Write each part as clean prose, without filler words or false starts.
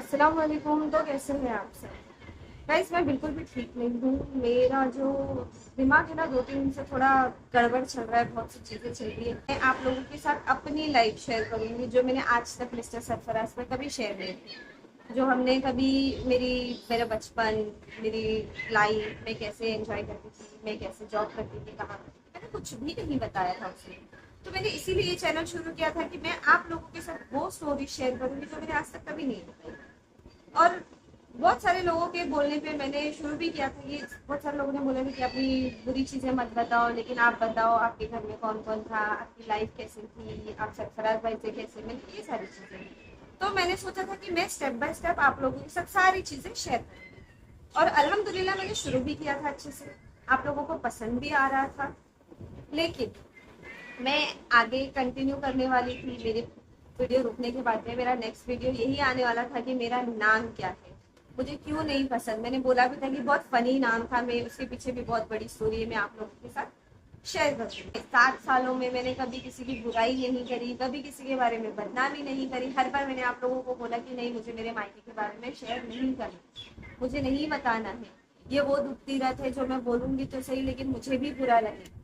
अस्सलाम वालेकुम। तो कैसे हैं आप सब गाइस? मैं बिल्कुल भी ठीक नहीं हूँ। मेरा जो दिमाग है ना, 2-3 दिन से थोड़ा गड़बड़ चल रहा है। बहुत सी चीज़ें चल रही है। मैं आप लोगों के साथ अपनी लाइफ शेयर करूँगी जो मैंने आज तक मिस्टर सरफराज में कभी शेयर नहीं की। जो हमने कभी मेरा बचपन, मेरी लाइफ में कैसे एंजॉय करती थी, मैं कैसे जॉब करती थी, कहाँ करती थी, मैंने कुछ भी नहीं बताया था उसमें। तो मैंने इसीलिए ये चैनल शुरू किया था कि मैं आप लोगों के साथ वो स्टोरी शेयर करूंगी जो मैंने आज तक कभी नहीं बताई। और बहुत सारे लोगों के बोलने पे मैंने शुरू भी किया था। ये बहुत सारे लोगों ने बोला था कि अपनी बुरी चीजें मत बताओ, लेकिन आप बताओ आपके घर में कौन कौन था, आपकी लाइफ कैसी थी, आप सरफराज भाई से कैसे मिले, ये सारी चीजें। तो मैंने सोचा था कि मैं स्टेप बाय स्टेप आप लोगों के साथ सारी चीजें शेयर करूंगी। और अल्हम्दुलिल्लाह मैंने शुरू भी किया था अच्छे से, आप लोगों को पसंद भी आ रहा था। लेकिन मैं आगे कंटिन्यू करने वाली थी। मेरे वीडियो रुकने के बाद में मेरा नेक्स्ट वीडियो यही आने वाला था कि मेरा नाम क्या है, मुझे क्यों नहीं पसंद। मैंने बोला भी था कि बहुत फनी नाम था, मैं उसके पीछे भी बहुत बड़ी स्टोरी है, मैं आप लोगों के साथ शेयर करूँगी। 7 सालों में मैंने कभी किसी की बुराई नहीं करी, कभी किसी के बारे में बदनामी नहीं करी। हर बार मैंने आप लोगों को बोला कि नहीं, मुझे मेरे मायके के बारे में शेयर नहीं करना, मुझे नहीं बताना है। ये वो दुखती रात है जो मैं बोलूंगी तो सही, लेकिन मुझे भी बुरा लगे।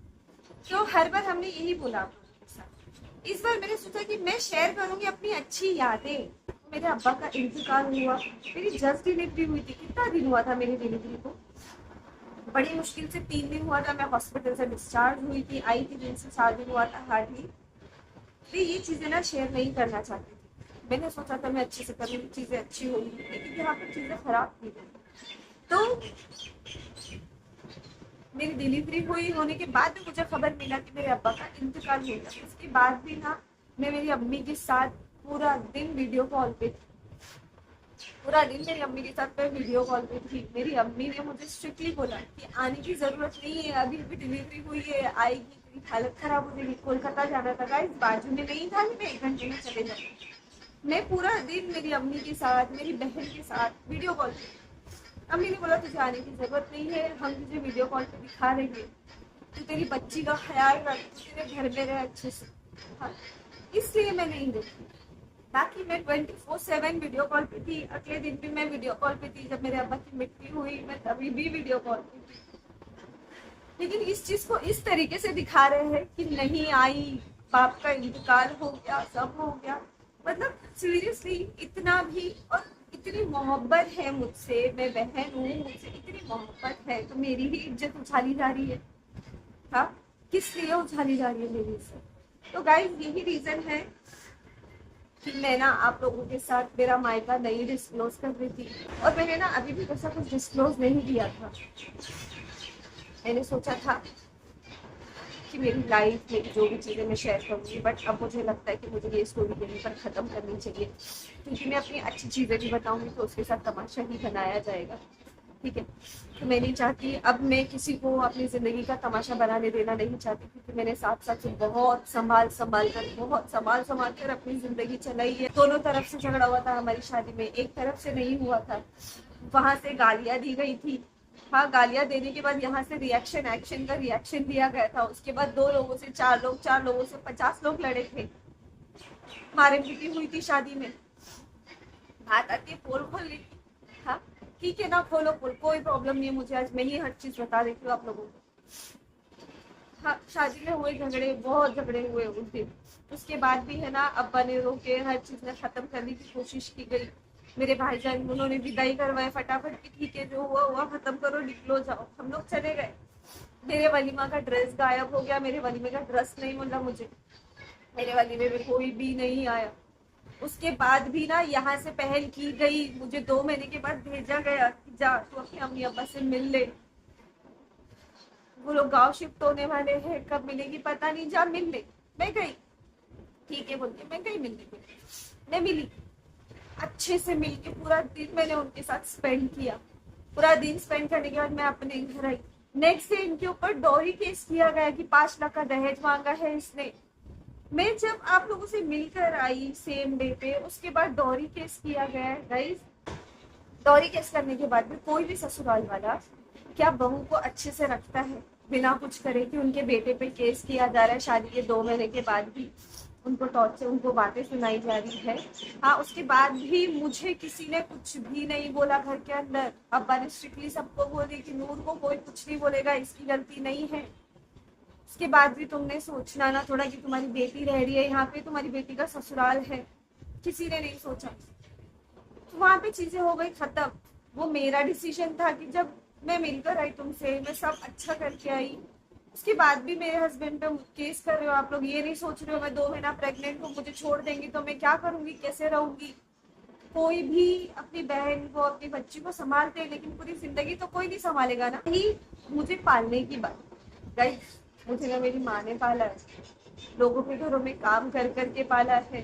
तो हर बार हमने यही बोला आप लोगों के साथ। इस बार मैंने सोचा कि मैं शेयर करूंगी अपनी अच्छी यादें। मेरे अब्बा का इंतकाल हुआ, मेरी जस्ट डिलीवरी हुई थी। कितना दिन हुआ था मेरी डिलीवरी को? बड़ी मुश्किल से 3 दिन हुआ था। मैं हॉस्पिटल से डिस्चार्ज हुई थी, आई थी दिन से 4 दिन हुआ था हार्डली। तो ये चीजें ना शेयर नहीं करना चाहती थी। मैंने सोचा था मैं अच्छे से करूँगी, चीजें अच्छी होंगी, लेकिन यहाँ पर चीजें खराब थी। तो मेरी डिलीवरी हुई होने के बाद भी मुझे खबर मिला कि मेरे अब्बा का इंतकाल हो गया। उसके बाद भी ना मैं मेरी अम्मी के साथ पूरा दिन वीडियो कॉल पे थी। पूरा दिन मेरी अम्मी के साथ मैं वीडियो कॉल पे थी। मेरी अम्मी ने मुझे स्ट्रिक्टली बोला कि आने की जरूरत नहीं है, अभी अभी डिलीवरी हुई है, आएगी तेरी हालत खराब हो जाएगी। कोलकाता जाना था गाइस, बाजू में नहीं था कि मैं 1 घंटे में चले जाऊँ। मैं पूरा दिन मेरी अम्मी के साथ, मेरी बहन के साथ वीडियो कॉल पे। अम्मी ने बोला तुझे आने की जरूरत नहीं है, हम तुझे वीडियो कॉल पे दिखा देंगे, तू तेरी बच्ची का ख्याल रख, तू तेरे घर में रह अच्छे से। हाँ, इसलिए मैं नहीं देखी। बाकी मैं 24/7 वीडियो कॉल पे थी। अगले दिन भी मैं वीडियो कॉल पे थी। जब मेरे अब्बा की मृत्यु हुई मैं तभी भी वीडियो कॉल पे थी। लेकिन इस चीज को इस तरीके से दिखा रहे हैं कि नहीं आई, बाप का इंतकाल हो गया, सब हो गया। मतलब सीरियसली इतना भी, और इतनी मोहब्बत है मुझसे, मैं बहन हूँ, मुझसे इतनी मोहब्बत है, तो मेरी ही इज्जत उछाली जा रही है। हाँ, किस लिए उछाली जा रही है मेरी इज्जत? तो गाइस यही रीजन है कि मैं ना आप लोगों के साथ मेरा मायका नहीं डिस्क्लोज कर रही थी। और मैंने ना अभी भी ऐसा कुछ डिस्क्लोज नहीं किया था। मैंने सोचा था कि मेरी लाइफ में जो भी चीज़ें मैं शेयर करूँगी, बट अब मुझे लगता है कि मुझे ये स्टोरी यहीं पर ख़त्म करनी चाहिए, क्योंकि मैं अपनी अच्छी चीज़ें भी बताऊँगी तो उसके साथ तमाशा ही बनाया जाएगा। ठीक है, तो मैं नहीं चाहती, अब मैं किसी को अपनी ज़िंदगी का तमाशा बनाने देना नहीं चाहती, क्योंकि मैंने साथ साथ से बहुत संभाल संभाल कर अपनी ज़िंदगी चलाई है। दोनों तरफ से झगड़ा हुआ था हमारी शादी में, एक तरफ से नहीं हुआ था। वहां से गालियां दी गई थी। हाँ, गालियां देने के बाद यहाँ से रिएक्शन, एक्शन का रिएक्शन दिया गया था। उसके बाद 2 लोगों से 4 लोग, 4 लोगों से 50 लोग लड़े थे। मारे पीटी हुई थी शादी में। बात आती है पोल खोलने की। हाँ, ठीक है ना, खोलो पोल, कोई प्रॉब्लम नहीं है मुझे। आज मैं ही हर चीज बता देती हूँ आप लोगों को। हाँ, शादी में हुए झगड़े, बहुत झगड़े हुए उस दिन। उसके बाद भी है ना, अब्बा ने रोके, हर चीज ने खत्म करने की कोशिश की गई। मेरे भाईजान उन्होंने विदाई करवाए फटाफट की, ठीक है जो हुआ हुआ, खत्म करो, निकलो जाओ। हम लोग चले गए। मेरे वलीमा का ड्रेस गायब हो गया, मेरे वलीमे का ड्रेस नहीं मिला मुझे, मेरे वलीमे में कोई भी नहीं आया। उसके बाद भी ना यहाँ से पहल की गई, मुझे 2 महीने के बाद भेजा गया कि जा तू अपने अम्मी अब्बा से मिल ले, वो लोग गाँव शिफ्ट होने वाले हैं, कब मिलेगी पता नहीं, जा मिल ले। मैं गई, ठीक है बोल के मैं गई मिलने के लिए। मैं मिली, अच्छे से मिल के पूरा दिन मैंने उनके साथ स्पेंड किया। पूरा दिन स्पेंड करने के बाद मैं अपने घर आई। नेक्स्ट डे इनके ऊपर डॉरी केस किया गया कि 5 लाख का दहेज मांगा है इसने। मैं जब आप लोगों से मिलकर आई सेम डे पे, उसके बाद डॉरी केस किया गया है गाइस। डॉरी केस करने के बाद भी कोई भी ससुराल वाला क्या बहू को अच्छे से रखता है बिना कुछ करे कि उनके बेटे पे केस किया जा रहा है शादी के 2 महीने के बाद भी? उनको टॉर्चर, उनको बातें सुनाई जा रही है। हाँ, उसके बाद भी मुझे किसी ने कुछ भी नहीं बोला घर के अंदर। अब्बा ने स्ट्रिक्टली सबको बोली कि नूर को कोई कुछ नहीं बोलेगा, इसकी गलती नहीं है। उसके बाद भी तुमने सोचना ना थोड़ा कि तुम्हारी बेटी रह रही है यहाँ पे, तुम्हारी बेटी का ससुराल है, किसी ने नहीं सोचा। तो वहां पे चीजें हो गई खत्म। वो मेरा डिसीजन था कि जब मैं मिलकर आई तुमसे, मैं सब अच्छा करके आई, उसके बाद भी मेरे हस्बैंड पे केस कर रहे हो आप लोग। ये नहीं सोच रहे हो मैं 2 महीना प्रेग्नेंट हूँ, मुझे छोड़ देंगी तो मैं क्या करूंगी, कैसे रहूंगी। कोई भी अपनी बहन को, अपनी बच्ची को संभालते हैं, लेकिन पूरी जिंदगी तो कोई नहीं संभालेगा ना। ही मुझे पालने की बात, गाइस मुझे ना मेरी माँ ने पाला है, लोगों के घरों में काम कर करके पाला है,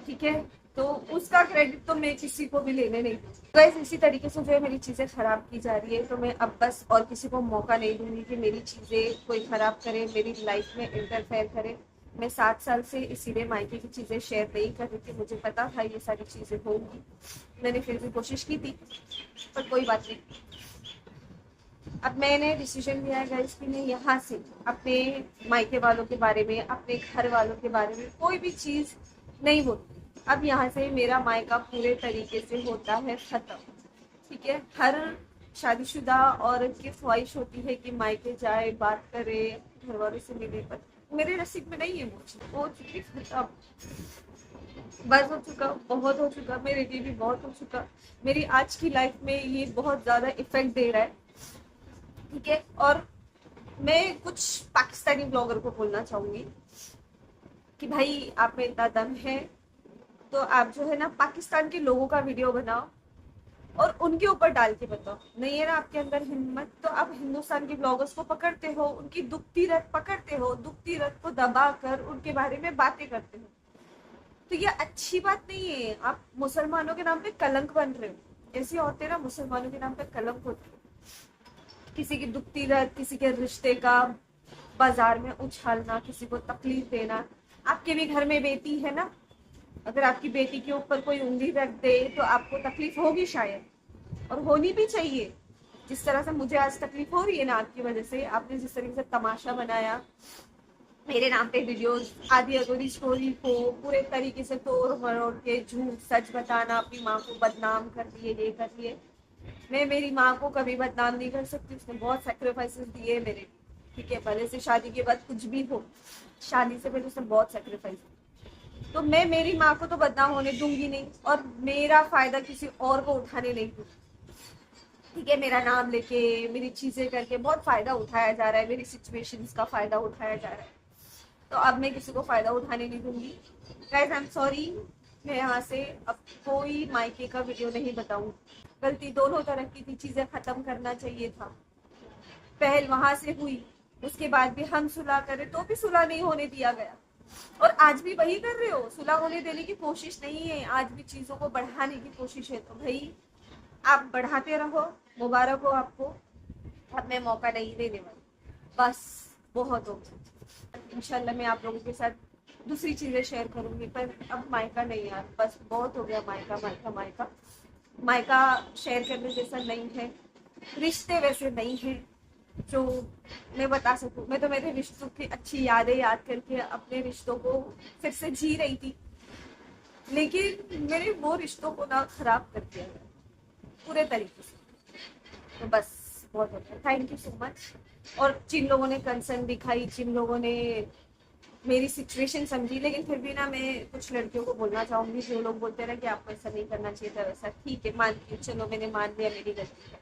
ठीक है, तो उसका क्रेडिट तो मैं किसी को भी लेने नहीं दूँ। गाइस इसी तरीके से जो है मेरी चीजें खराब की जा रही है, तो मैं अब बस और किसी को मौका नहीं दूंगी कि मेरी चीजें कोई खराब करे, मेरी लाइफ में इंटरफेयर करे। मैं 7 साल से इसीलिए मायके की चीजें शेयर नहीं कर रही थी, मुझे पता था ये सारी चीजें होंगी, मैंने फिर भी कोशिश की थी, पर कोई बात नहीं। अब मैंने डिसीजन लिया है गाइस कि मैं यहाँ से अपने मायके वालों के बारे में, अपने घर वालों के बारे में कोई भी चीज नहीं बोलती। अब यहाँ से मेरा मायका पूरे तरीके से होता है खत्म, ठीक है। हर शादीशुदा औरत की ख्वाहिश होती है कि मायके जाए, बात करे, घर वालों से मिले, पर मेरे नसीब में नहीं है वो चुकी खत्म। बस हो चुका, बहुत हो चुका, मेरे लिए भी बहुत हो चुका। मेरी आज की लाइफ में ये बहुत ज्यादा इफेक्ट दे रहा है, ठीक है। और मैं कुछ पाकिस्तानी ब्लॉगर को बोलना चाहूंगी कि भाई आप में इतना दम है तो आप जो है ना पाकिस्तान के लोगों का वीडियो बनाओ और उनके ऊपर डाल के बताओ। नहीं है ना आपके अंदर हिम्मत, तो आप हिंदुस्तान के ब्लॉगर्स को पकड़ते हो, उनकी दुखती रथ पकड़ते हो, दुखती रथ को दबा कर उनके बारे में बातें करते हो, तो ये अच्छी बात नहीं है। आप मुसलमानों के नाम पे कलंक बन रहे हो। ऐसी औरतें ना मुसलमानों के नाम पे कलंक होती है। किसी की दुखती रथ, किसी के रिश्ते का बाजार में उछालना, किसी को तकलीफ देना। आपके भी घर में बेटी है ना, अगर आपकी बेटी के ऊपर कोई उंगली रख दे तो आपको तकलीफ होगी शायद, और होनी भी चाहिए। जिस तरह से मुझे आज तकलीफ हो रही है ना आपकी वजह से, आपने जिस तरीके से तमाशा बनाया, मेरे नाम पे वीडियोस, आधी अधूरी स्टोरी को पूरे तरीके से तोड़ मरोड़ के झूठ सच बताना, अपनी माँ को बदनाम कर दिए, ये कर दिए। मैं मेरी माँ को कभी बदनाम नहीं कर सकती, उसने बहुत सेक्रीफाइसेस दिए मेरे, ठीक है। भले से शादी के बाद कुछ भी हो, शादी से पहले उसने बहुत सेक्रीफाइस, तो मैं मेरी माँ को तो बदनाम होने दूंगी नहीं, और मेरा फायदा किसी और को उठाने नहीं दूंगी, ठीक है। मेरा नाम लेके, मेरी चीजें करके बहुत फायदा उठाया जा रहा है, मेरी सिचुएशंस का फायदा उठाया जा रहा है, तो अब मैं किसी को फायदा उठाने नहीं दूंगी। गाइस आई एम सॉरी, मैं यहाँ से अब कोई मायके का वीडियो नहीं बताऊंगी। गलती दोनों तरह की थी, चीजें खत्म करना चाहिए था। पहल वहां से हुई, उसके बाद भी हम सुलह करें तो भी सुलह नहीं होने दिया गया, और आज भी वही कर रहे हो, सुलह होने देने की कोशिश नहीं है, आज भी चीजों को बढ़ाने की कोशिश है। तो भाई आप बढ़ाते रहो, मुबारक हो आपको। अब मैं मौका नहीं देने वाली, बस बहुत हो गया। इंशाल्लाह मैं आप लोगों के साथ दूसरी चीजें शेयर करूंगी, पर अब मायका नहीं यार, बस बहुत हो गया। मायका मायका मायका मायका शेयर करने जैसा नहीं है, रिश्ते वैसे नहीं है जो मैं बता सकूं। मैं तो मेरे रिश्तों की अच्छी यादें याद करके अपने रिश्तों को फिर से जी रही थी, लेकिन मेरे वो रिश्तों को ना खराब कर दिया गया पूरे तरीके से। तो बस बहुत होता है, थैंक यू सो मच। और जिन लोगों ने कंसर्न दिखाई, जिन लोगों ने मेरी सिचुएशन समझी, लेकिन फिर भी ना मैं कुछ लड़कियों को बोलना चाहूंगी, जो लोग बोलते हैं ना कि आपको ऐसा नहीं करना चाहिए था, वैसा ठीक है, मानती हूँ, चलो मैंने मान लिया मेरी गलती है।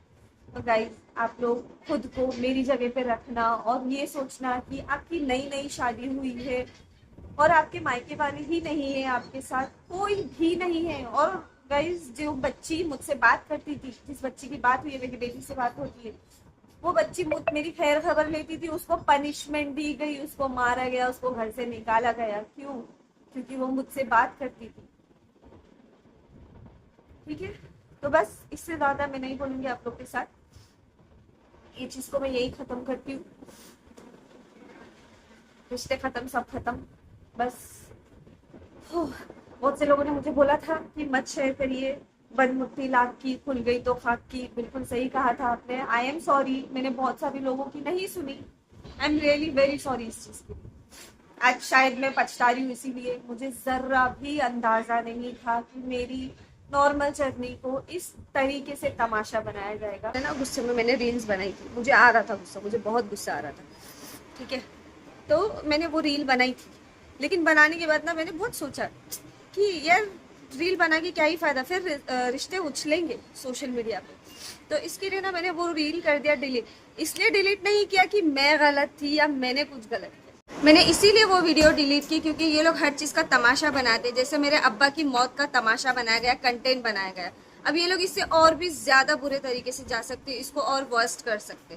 तो गाइज आप लोग खुद को मेरी जगह पे रखना, और ये सोचना कि आपकी नई नई शादी हुई है और आपके मायके वाले ही नहीं है आपके साथ, कोई भी नहीं है। और गाइज जो बच्ची मुझसे बात करती थी, जिस बच्ची की बात हुई है, मेरी बेटी से बात होती है, वो बच्ची मेरी खैर खबर लेती थी, उसको पनिशमेंट दी गई, उसको मारा गया, उसको घर से निकाला गया। क्यों? क्योंकि वो मुझसे बात करती थी, ठीक है। तो बस इससे ज्यादा मैं नहीं बोलूंगी आप लोग के साथ, ये चीज को मैं यही खत्म करती हूँ। रिश्ते खत्म, सब खत्म, बस। बहुत से लोगों ने मुझे बोला था कि मत शेयर करिए, बनमुट्ठी लाख की खुल गई तो खाक की, बिल्कुल सही कहा था आपने। आई एम सॉरी, मैंने बहुत सारे लोगों की नहीं सुनी, I am really very sorry इस चीज की। आज शायद मैं पछता रही हूँ, इसीलिए मुझे जरा भी अंदाजा नहीं था कि मेरी नॉर्मल जर्नी को इस तरीके से तमाशा बनाया जाएगा। है ना, गुस्से में मैंने रील्स बनाई थी, मुझे आ रहा था गुस्सा, मुझे बहुत गुस्सा आ रहा था, ठीक है। तो मैंने वो रील बनाई थी, लेकिन बनाने के बाद ना मैंने बहुत सोचा कि यार रील बना के क्या ही फायदा, फिर रिश्ते उछलेंगे सोशल मीडिया पे। तो इसके लिए ना मैंने वो रील कर दिया डिलीट। इसलिए डिलीट नहीं किया कि मैं गलत थी या मैंने कुछ गलत किया, मैंने इसीलिए वो वीडियो डिलीट की क्योंकि ये लोग हर चीज़ का तमाशा बनाते, जैसे मेरे अब्बा की मौत का तमाशा बनाया गया, कंटेंट बनाया गया। अब ये लोग इससे और भी ज़्यादा बुरे तरीके से जा सकते, इसको और वर्स्ट कर सकते।